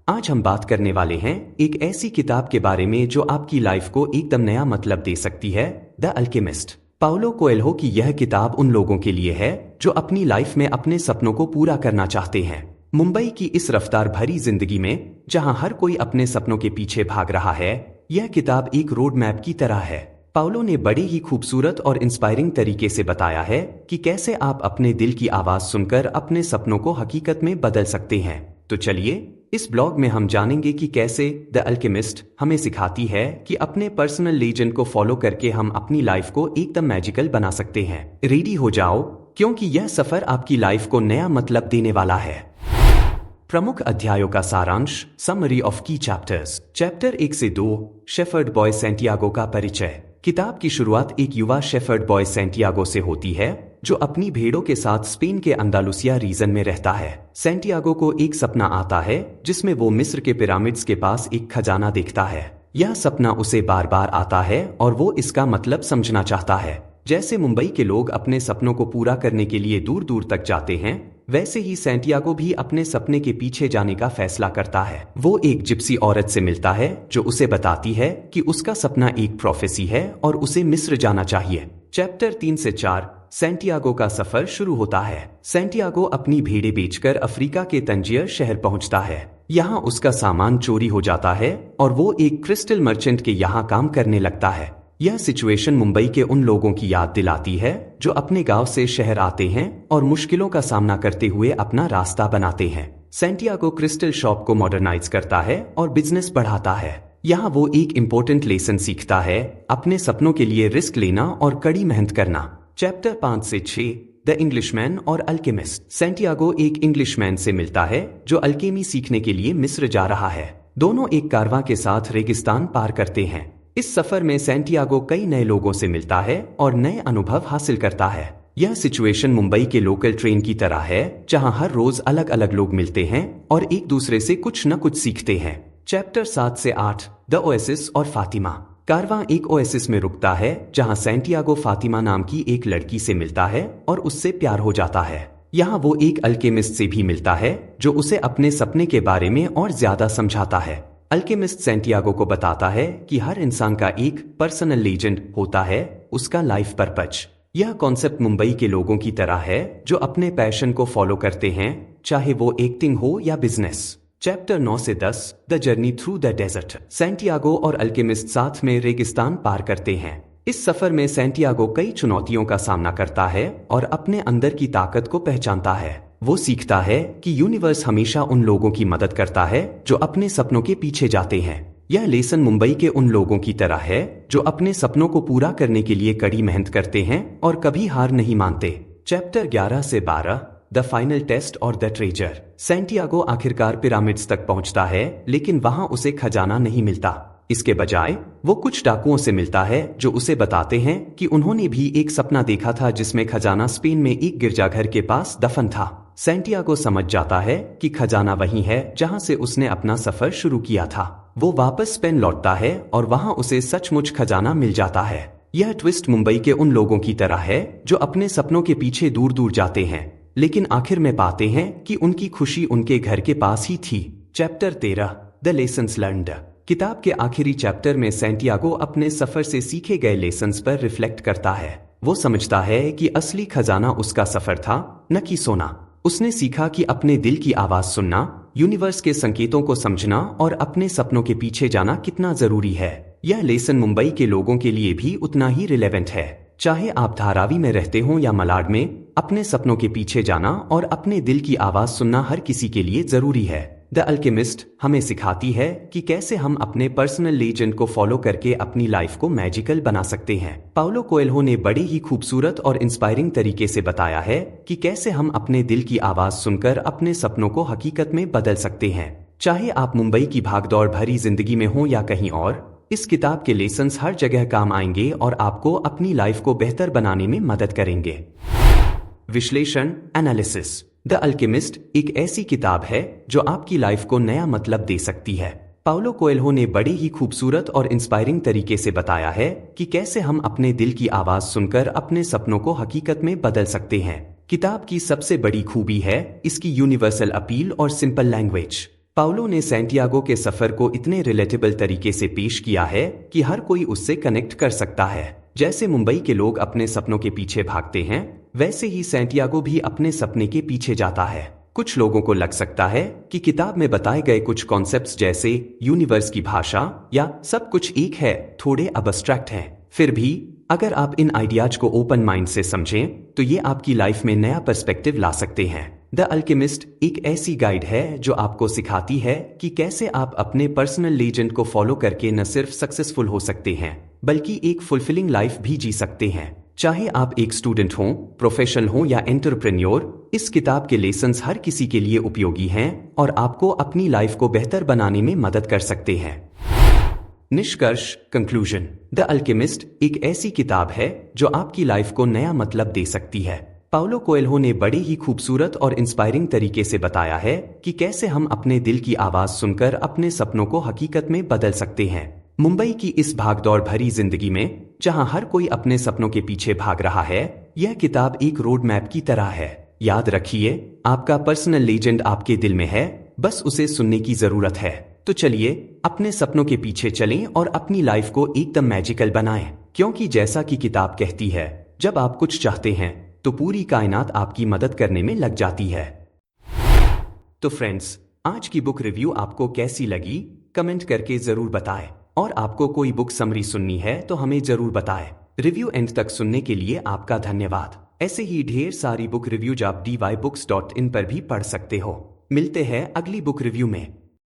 आज हम बात करने वाले हैं एक ऐसी किताब के बारे में जो आपकी लाइफ को एकदम नया मतलब दे सकती है, द अल्केमिस्ट। पाउलो कोएल्हो की यह किताब उन लोगों के लिए है जो अपनी लाइफ में अपने सपनों को पूरा करना चाहते हैं। मुंबई की इस रफ्तार भरी जिंदगी में जहां हर कोई अपने सपनों के पीछे भाग रहा है, यह किताब एक रोड मैप की तरह है। पाउलो ने बड़े ही खूबसूरत और इंस्पायरिंग तरीके से बताया है कि कैसे आप अपने दिल की आवाज सुनकर अपने सपनों को हकीकत में बदल सकते हैं। तो चलिए, इस ब्लॉग में हम जानेंगे कि कैसे द अल्केमिस्ट हमें सिखाती है कि अपने पर्सनल लीजेंड को फॉलो करके हम अपनी लाइफ को एकदम मैजिकल बना सकते हैं। रेडी हो जाओ, क्योंकि यह सफर आपकी लाइफ को नया मतलब देने वाला है। प्रमुख अध्यायों का सारांश, समरी ऑफ की चैप्टर्स। चैप्टर 1 से 2, शेफर्ड बॉय सैंटियागो का परिचय। किताब की शुरुआत एक युवा शेफर्ड बॉय सैंटियागो से होती है जो अपनी भेड़ों के साथ स्पेन के अंदालुसिया रीजन में रहता है। सैंटियागो को एक सपना आता है जिसमें वो मिस्र के पिरामिड्स के पास एक खजाना देखता है। यह सपना उसे बार बार आता है और वो इसका मतलब समझना चाहता है। जैसे मुंबई के लोग अपने सपनों को पूरा करने के लिए दूर दूर तक जाते हैं, वैसे ही सैंटियागो भी अपने सपने के पीछे जाने का फैसला करता है। वो एक जिप्सी औरत से मिलता है जो उसे बताती है कि उसका सपना एक प्रोफेसी है और उसे मिस्र जाना चाहिए। चैप्टर 3 से 4, सैंटियागो का सफर शुरू होता है। सैंटियागो अपनी भेड़ें बेचकर अफ्रीका के तंजियर शहर पहुंचता है। यहाँ उसका सामान चोरी हो जाता है और वो एक क्रिस्टल मर्चेंट के यहाँ काम करने लगता है। यह सिचुएशन मुंबई के उन लोगों की याद दिलाती है जो अपने गांव से शहर आते हैं और मुश्किलों का सामना करते हुए अपना रास्ता बनाते हैं। सैंटियागो क्रिस्टल शॉप को मॉडर्नाइज करता है और बिजनेस बढ़ाता है। यहाँ वो एक इम्पोर्टेंट लेसन सीखता है, अपने सपनों के लिए रिस्क लेना और कड़ी मेहनत करना। चैप्टर 5 से 6, द इंग्लिशमैन और अल्केमिस्ट। सैंटियागो एक इंग्लिशमैन से मिलता है जो अल्केमी सीखने के लिए मिस्र जा रहा है। दोनों एक कारवां के साथ रेगिस्तान पार करते हैं। इस सफर में सैंटियागो कई नए लोगों से मिलता है और नए अनुभव हासिल करता है। यह सिचुएशन मुंबई के लोकल ट्रेन की तरह है, जहां हर रोज अलग अलग लोग मिलते हैं और एक दूसरे से कुछ न कुछ सीखते हैं। चैप्टर 7 से 8, द ओएसिस और फातिमा। कारवां एक ओएसिस में रुकता है जहां सैंटियागो फातिमा नाम की एक लड़की से मिलता है और उससे प्यार हो जाता है। यहाँ वो एक अल्केमिस्ट से भी मिलता है जो उसे अपने सपने के बारे में और ज्यादा समझाता है। अल्केमिस्ट सैंटियागो को बताता है कि हर इंसान का एक पर्सनल लीजेंड होता है, उसका लाइफ पर्पज। यह कॉन्सेप्ट मुंबई के लोगों की तरह है जो अपने पैशन को फॉलो करते हैं, चाहे वो एक्टिंग हो या बिजनेस। चैप्टर 9 से 10, the journey through the desert. Santiago और अल्केमिस्ट साथ में रेगिस्तान पार करते हैं। इस सफर में सैंटियागो कई चुनौतियों का सामना करता है और अपने अंदर की ताकत को पहचानता है। वो सीखता है कि यूनिवर्स हमेशा उन लोगों की मदद करता है जो अपने सपनों के पीछे जाते हैं। यह लेसन मुंबई के उन लोगों की तरह है जो अपने सपनों को पूरा करने के लिए कड़ी मेहनत करते हैं और कभी हार नहीं मानते। चैप्टर 11 से 12, द फाइनल टेस्ट और द ट्रेजर। सैंटियागो आखिरकार पिरामिड्स तक पहुंचता है, लेकिन वहां उसे खजाना नहीं मिलता। इसके बजाय वो कुछ डाकुओं से मिलता है जो उसे बताते हैं कि उन्होंने भी एक सपना देखा था जिसमें खजाना स्पेन में एक गिरजाघर के पास दफन था। सैंटियागो समझ जाता है कि खजाना वही है जहां से उसने अपना सफर शुरू किया था। वो वापस स्पेन लौटता है और वहां उसे सचमुच खजाना मिल जाता है। यह ट्विस्ट मुंबई के उन लोगों की तरह है जो अपने सपनों के पीछे दूर दूर जाते हैं, लेकिन आखिर में पाते हैं कि उनकी खुशी उनके घर के पास ही थी। Chapter 13, the lessons learned. किताब के आखिरी चैप्टर में सैंटियागो अपने सफर से सीखे गए लेसन्स पर रिफ्लेक्ट करता है। वो समझता है कि असली खजाना उसका सफर था, न कि सोना। उसने सीखा कि अपने दिल की आवाज सुनना, यूनिवर्स के संकेतों को समझना और अपने सपनों के पीछे जाना कितना जरूरी है। यह लेसन मुंबई के लोगों के लिए भी उतना ही रिलेवेंट है। चाहे आप धारावी में रहते हो या मलाड में, अपने सपनों के पीछे जाना और अपने दिल की आवाज सुनना हर किसी के लिए जरूरी है। द अल्केमिस्ट हमें सिखाती है कि कैसे हम अपने पर्सनल लीजेंड को फॉलो करके अपनी लाइफ को मैजिकल बना सकते हैं। पाउलो कोएल्हो ने बड़े ही खूबसूरत और इंस्पायरिंग तरीके से बताया है कि कैसे हम अपने दिल की आवाज सुनकर अपने सपनों को हकीकत में बदल सकते हैं। चाहे आप मुंबई की भागदौड़ भरी जिंदगी में हो या कहीं और, इस किताब के लेसन्स हर जगह काम आएंगे और आपको अपनी लाइफ को बेहतर बनाने में मदद करेंगे। विश्लेषण, एनालिसिस। द अल्केमिस्ट एक ऐसी किताब है जो आपकी लाइफ को नया मतलब दे सकती है। पाउलो कोएल्हो ने बड़े ही खूबसूरत और इंस्पायरिंग तरीके से बताया है कि कैसे हम अपने दिल की आवाज सुनकर अपने सपनों को हकीकत में बदल सकते हैं। किताब की सबसे बड़ी खूबी है इसकी यूनिवर्सल अपील और सिंपल लैंग्वेज। पाउलो ने सैंटियागो के सफर को इतने रिलेटेबल तरीके से पेश किया है कि हर कोई उससे कनेक्ट कर सकता है। जैसे मुंबई के लोग अपने सपनों के पीछे भागते हैं, वैसे ही सैंटियागो भी अपने सपने के पीछे जाता है। कुछ लोगों को लग सकता है कि किताब में बताए गए कुछ कॉन्सेप्ट्स जैसे यूनिवर्स की भाषा या सब कुछ एक है थोड़े अबस्ट्रैक्ट हैं। फिर भी अगर आप इन आइडियाज को ओपन माइंड से समझें तो ये आपकी लाइफ में नया पर्सपेक्टिव ला सकते हैं। द अल्केमिस्ट एक ऐसी गाइड है जो आपको सिखाती है कि कैसे आप अपने पर्सनल लीजेंड को फॉलो करके न सिर्फ सक्सेसफुल हो सकते हैं बल्कि एक फुलफिलिंग लाइफ भी जी सकते हैं। चाहे आप एक स्टूडेंट हों, प्रोफेशनल हों या एंटरप्रेन्योर, इस किताब के लेसन्स हर किसी के लिए उपयोगी हैं और आपको अपनी लाइफ को बेहतर बनाने में मदद कर सकते हैं। निष्कर्ष, कंक्लूजन। द अल्केमिस्ट एक ऐसी किताब है जो आपकी लाइफ को नया मतलब दे सकती है। पाउलो कोएल्हो ने बड़े ही खूबसूरत और इंस्पायरिंग तरीके से बताया है कि कैसे हम अपने दिल की आवाज सुनकर अपने सपनों को हकीकत में बदल सकते हैं। मुंबई की इस भागदौड़ भरी जिंदगी में जहां हर कोई अपने सपनों के पीछे भाग रहा है, यह किताब एक रोड मैप की तरह है। याद रखिए, आपका पर्सनल लीजेंड आपके दिल में है, बस उसे सुनने की जरूरत है। तो चलिए अपने सपनों के पीछे चलें और अपनी लाइफ को एकदम मैजिकल बनाएं, क्योंकि जैसा कि किताब कहती है, जब आप कुछ चाहते हैं तो पूरी कायनात आपकी मदद करने में लग जाती है। तो फ्रेंड्स, आज की बुक रिव्यू आपको कैसी लगी कमेंट करके जरूर बताएं, और आपको कोई बुक समरी सुननी है तो हमें जरूर बताएं। रिव्यू एंड तक सुनने के लिए आपका धन्यवाद। ऐसे ही ढेर सारी बुक रिव्यूज आप dybooks.in पर भी पढ़ सकते हो। मिलते हैं अगली बुक रिव्यू में।